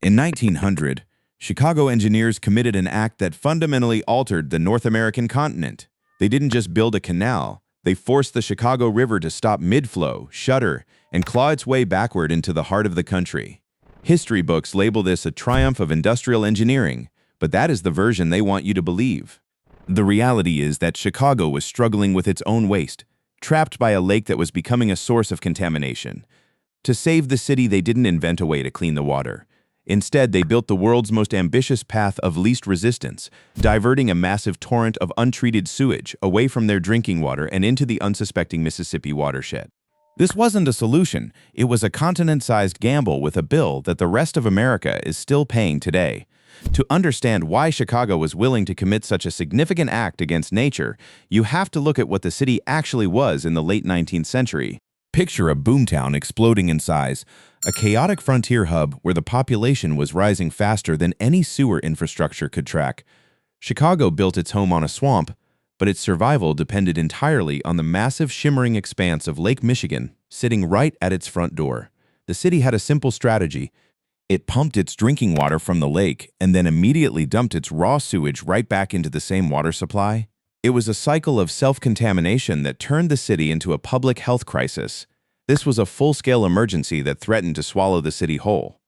In 1900, Chicago engineers committed an act that fundamentally altered the North American continent. They didn't just build a canal, they forced the Chicago River to stop mid-flow, shudder, and claw its way backward into the heart of the country. History books label this a triumph of industrial engineering, but that is the version they want you to believe. The reality is that Chicago was struggling with its own waste, trapped by a lake that was becoming a source of contamination. To save the city, they didn't invent a way to clean the water. Instead, they built the world's most ambitious path of least resistance, diverting a massive torrent of untreated sewage away from their drinking water and into the unsuspecting Mississippi watershed. This wasn't a solution, it was a continent-sized gamble with a bill that the rest of America is still paying today. To understand why Chicago was willing to commit such a significant act against nature, you have to look at what the city actually was in the late 19th century. Picture a boomtown exploding in size, a chaotic frontier hub where the population was rising faster than any sewer infrastructure could track. Chicago built its home on a swamp, but its survival depended entirely on the massive shimmering expanse of Lake Michigan sitting right at its front door. The city had a simple strategy. It pumped its drinking water from the lake and then immediately dumped its raw sewage right back into the same water supply. It was a cycle of self-contamination that turned the city into a public health crisis. This was a full-scale emergency that threatened to swallow the city whole.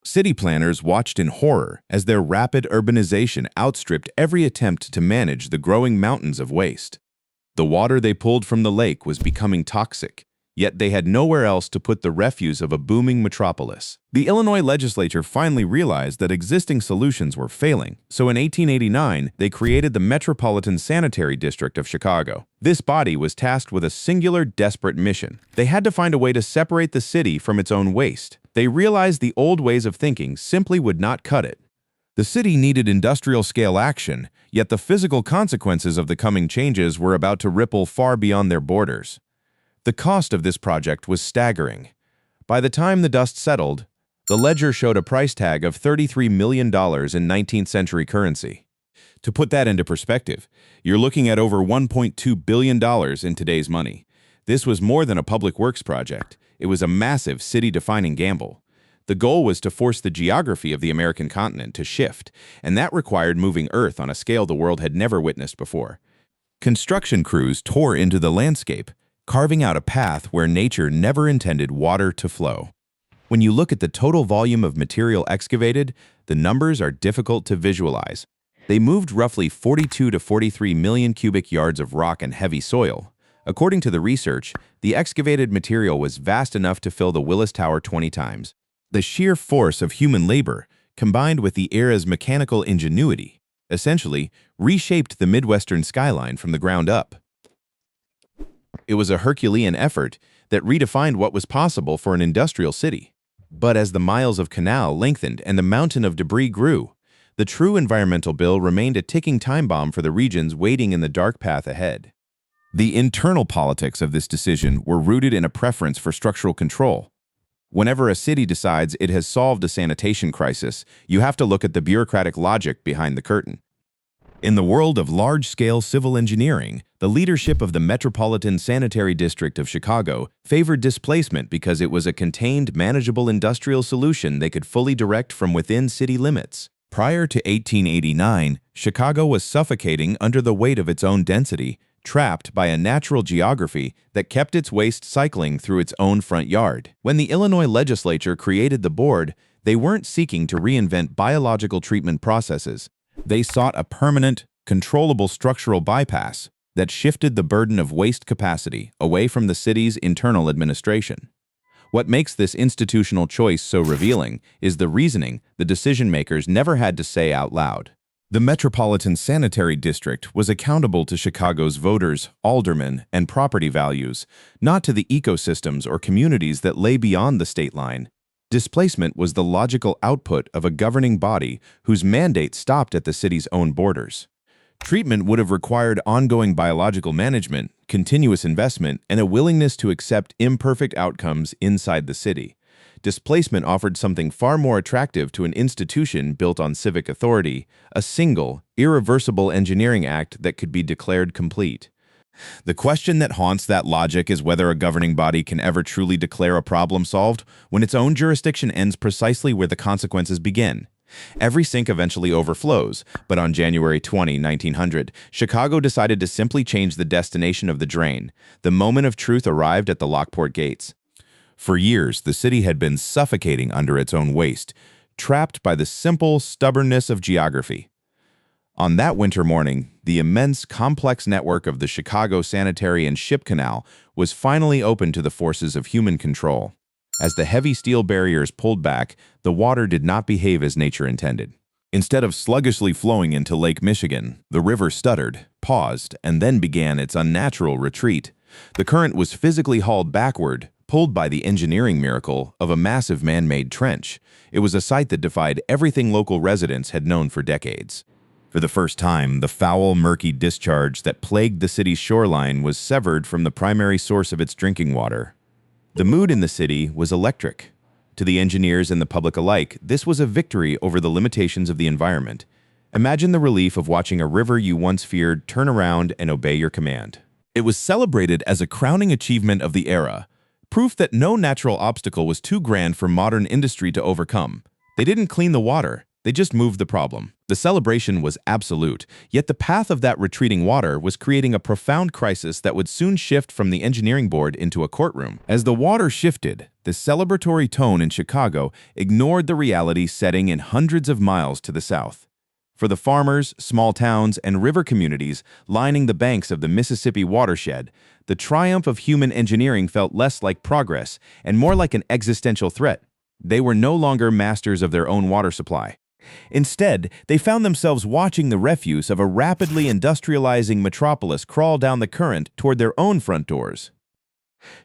City planners watched in horror as their rapid urbanization outstripped every attempt to manage the growing mountains of waste. The water they pulled from the lake was becoming toxic, yet they had nowhere else to put the refuse of a booming metropolis. The Illinois legislature finally realized that existing solutions were failing, so in 1889, they created the Metropolitan Sanitary District of Chicago. This body was tasked with a singular, desperate mission. They had to find a way to separate the city from its own waste. They realized the old ways of thinking simply would not cut it. The city needed industrial-scale action, yet the physical consequences of the coming changes were about to ripple far beyond their borders. The cost of this project was staggering. By the time the dust settled, the ledger showed a price tag of $33 million in 19th century currency. To put that into perspective, you're looking at over $1.2 billion in today's money. This was more than a public works project. It was a massive city-defining gamble. The goal was to force the geography of the American continent to shift, and that required moving Earth on a scale the world had never witnessed before. Construction crews tore into the landscape, carving out a path where nature never intended water to flow. When you look at the total volume of material excavated, the numbers are difficult to visualize. They moved roughly 42 to 43 million cubic yards of rock and heavy soil. According to the research, the excavated material was vast enough to fill the Willis Tower 20 times. The sheer force of human labor, combined with the era's mechanical ingenuity, essentially reshaped the Midwestern skyline from the ground up. It was a Herculean effort that redefined what was possible for an industrial city. But as the miles of canal lengthened and the mountain of debris grew, the true environmental bill remained a ticking time bomb for the regions waiting in the dark path ahead. The internal politics of this decision were rooted in a preference for structural control. Whenever a city decides it has solved a sanitation crisis, you have to look at the bureaucratic logic behind the curtain. In the world of large-scale civil engineering, the leadership of the Metropolitan Sanitary District of Chicago favored displacement because it was a contained, manageable industrial solution they could fully direct from within city limits. Prior to 1889, Chicago was suffocating under the weight of its own density, trapped by a natural geography that kept its waste cycling through its own front yard. When the Illinois legislature created the board, they weren't seeking to reinvent biological treatment processes. They sought a permanent, controllable structural bypass that shifted the burden of waste capacity away from the city's internal administration. What makes this institutional choice so revealing is the reasoning the decision-makers never had to say out loud. The Metropolitan Sanitary District was accountable to Chicago's voters, aldermen, and property values, not to the ecosystems or communities that lay beyond the state line. Displacement was the logical output of a governing body whose mandate stopped at the city's own borders. Treatment would have required ongoing biological management, continuous investment, and a willingness to accept imperfect outcomes inside the city. Displacement offered something far more attractive to an institution built on civic authority, a single, irreversible engineering act that could be declared complete. The question that haunts that logic is whether a governing body can ever truly declare a problem solved when its own jurisdiction ends precisely where the consequences begin. Every sink eventually overflows, but on January 20, 1900, Chicago decided to simply change the destination of the drain. The moment of truth arrived at the Lockport gates. For years, the city had been suffocating under its own waste, trapped by the simple stubbornness of geography. On that winter morning, the immense, complex network of the Chicago Sanitary and Ship Canal was finally open to the forces of human control. As the heavy steel barriers pulled back, the water did not behave as nature intended. Instead of sluggishly flowing into Lake Michigan, the river stuttered, paused, and then began its unnatural retreat. The current was physically hauled backward, pulled by the engineering miracle of a massive man-made trench. It was a sight that defied everything local residents had known for decades. For the first time, the foul, murky discharge that plagued the city's shoreline was severed from the primary source of its drinking water. The mood in the city was electric. To the engineers and the public alike, this was a victory over the limitations of the environment. Imagine the relief of watching a river you once feared turn around and obey your command. It was celebrated as a crowning achievement of the era, proof that no natural obstacle was too grand for modern industry to overcome. They didn't clean the water, they just moved the problem. The celebration was absolute, yet the path of that retreating water was creating a profound crisis that would soon shift from the engineering board into a courtroom. As the water shifted, the celebratory tone in Chicago ignored the reality setting in hundreds of miles to the south. For the farmers, small towns, and river communities lining the banks of the Mississippi watershed, the triumph of human engineering felt less like progress and more like an existential threat. They were no longer masters of their own water supply. Instead, they found themselves watching the refuse of a rapidly industrializing metropolis crawl down the current toward their own front doors.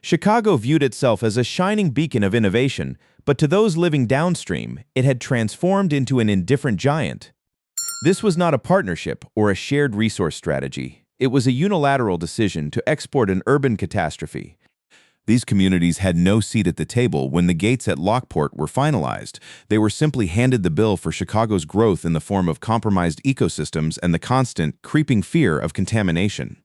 Chicago viewed itself as a shining beacon of innovation, but to those living downstream, it had transformed into an indifferent giant. This was not a partnership or a shared resource strategy. It was a unilateral decision to export an urban catastrophe. These communities had no seat at the table when the gates at Lockport were finalized. They were simply handed the bill for Chicago's growth in the form of compromised ecosystems and the constant, creeping fear of contamination.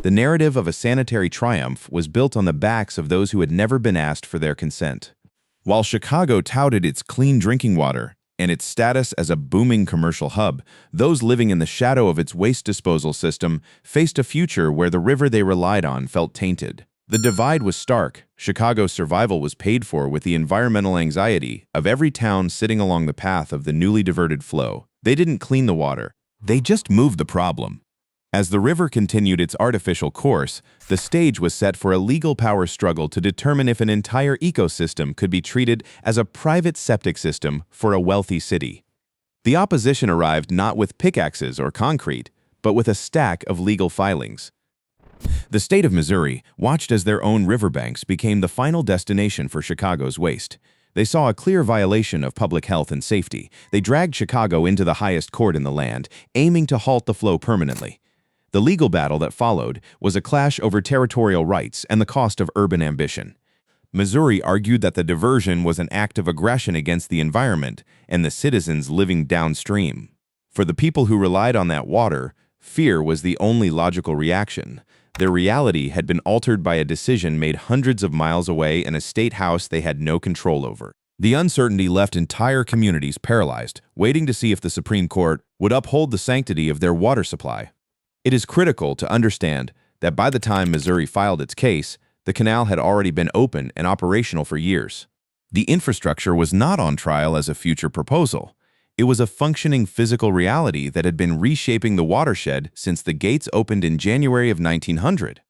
The narrative of a sanitary triumph was built on the backs of those who had never been asked for their consent. While Chicago touted its clean drinking water and its status as a booming commercial hub, those living in the shadow of its waste disposal system faced a future where the river they relied on felt tainted. The divide was stark. Chicago's survival was paid for with the environmental anxiety of every town sitting along the path of the newly diverted flow. They didn't clean the water. They just moved the problem. As the river continued its artificial course, the stage was set for a legal power struggle to determine if an entire ecosystem could be treated as a private septic system for a wealthy city. The opposition arrived not with pickaxes or concrete, but with a stack of legal filings. The state of Missouri watched as their own riverbanks became the final destination for Chicago's waste. They saw a clear violation of public health and safety. They dragged Chicago into the highest court in the land, aiming to halt the flow permanently. The legal battle that followed was a clash over territorial rights and the cost of urban ambition. Missouri argued that the diversion was an act of aggression against the environment and the citizens living downstream. For the people who relied on that water, fear was the only logical reaction. Their reality had been altered by a decision made hundreds of miles away in a state house they had no control over. The uncertainty left entire communities paralyzed, waiting to see if the Supreme Court would uphold the sanctity of their water supply. It is critical to understand that by the time Missouri filed its case, the canal had already been open and operational for years. The infrastructure was not on trial as a future proposal. It was a functioning physical reality that had been reshaping the watershed since the gates opened in January of 1900.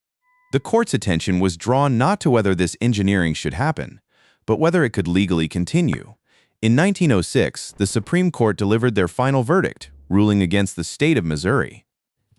The court's attention was drawn not to whether this engineering should happen, but whether it could legally continue. In 1906, the Supreme Court delivered their final verdict, ruling against the state of Missouri.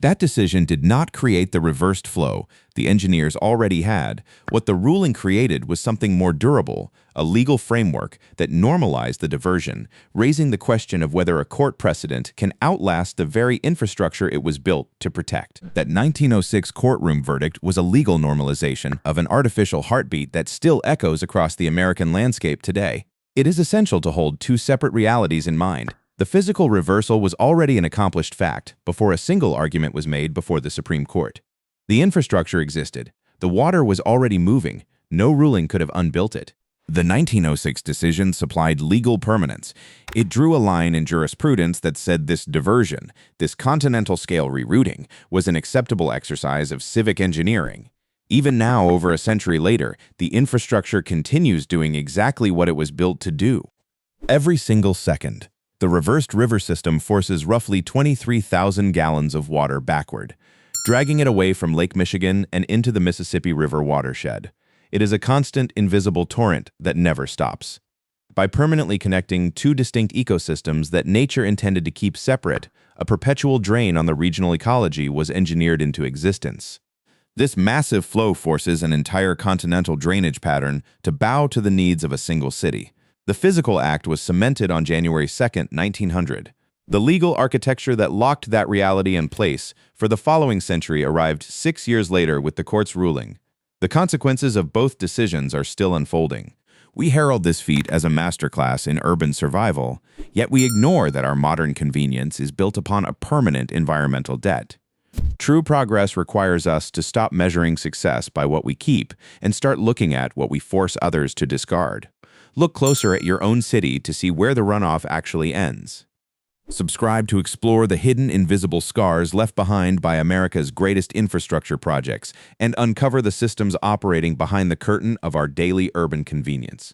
That decision did not create the reversed flow the engineers already had. What the ruling created was something more durable, a legal framework that normalized the diversion, raising the question of whether a court precedent can outlast the very infrastructure it was built to protect. That 1906 courtroom verdict was a legal normalization of an artificial heartbeat that still echoes across the American landscape today. It is essential to hold two separate realities in mind. The physical reversal was already an accomplished fact before a single argument was made before the Supreme Court. The infrastructure existed. The water was already moving. No ruling could have unbuilt it. The 1906 decision supplied legal permanence. It drew a line in jurisprudence that said this diversion, this continental-scale rerouting, was an acceptable exercise of civic engineering. Even now, over a century later, the infrastructure continues doing exactly what it was built to do. Every single second, the reversed river system forces roughly 23,000 gallons of water backward, dragging it away from Lake Michigan and into the Mississippi River watershed. It is a constant, invisible torrent that never stops. By permanently connecting two distinct ecosystems that nature intended to keep separate, a perpetual drain on the regional ecology was engineered into existence. This massive flow forces an entire continental drainage pattern to bow to the needs of a single city. The physical act was cemented on January 2, 1900. The legal architecture that locked that reality in place for the following century arrived 6 years later with the court's ruling. The consequences of both decisions are still unfolding. We herald this feat as a masterclass in urban survival, yet we ignore that our modern convenience is built upon a permanent environmental debt. True progress requires us to stop measuring success by what we keep and start looking at what we force others to discard. Look closer at your own city to see where the runoff actually ends. Subscribe to explore the hidden invisible scars left behind by America's greatest infrastructure projects and uncover the systems operating behind the curtain of our daily urban convenience.